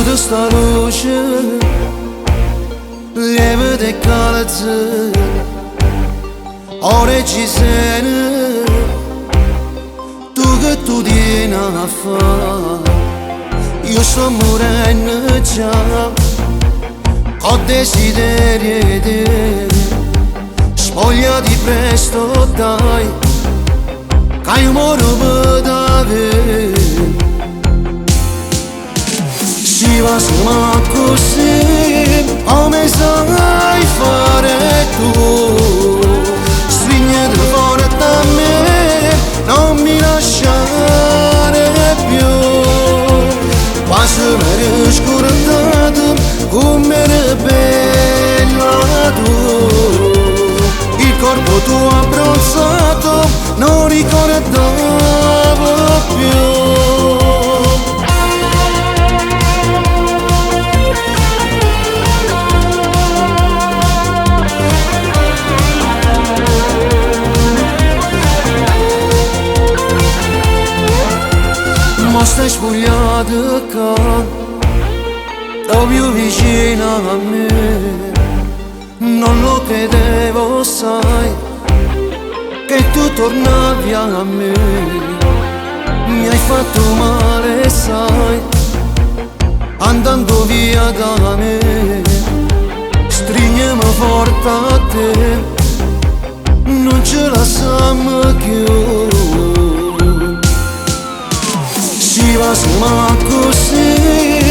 tutta sta luce lieve de calze, ora ci sei tu che tu tieni a fare. Io sto morendo già, ho desiderio di te, spogliati presto dai, che io muoro per te. Si va ma così, come sai fare tu, stringiti forte a me, non mi lasciare più. Quasi mi riscordato come eri bella tu, il corpo tuo abbronzato non ricordavo più. Ma stai spogliato qua, proprio vicino a me, non lo credevo sai, che tu tornavi a me, mi hai fatto male sai, andando via da me, stringiamo forte a te, non ce la siamo più. Si va ma così,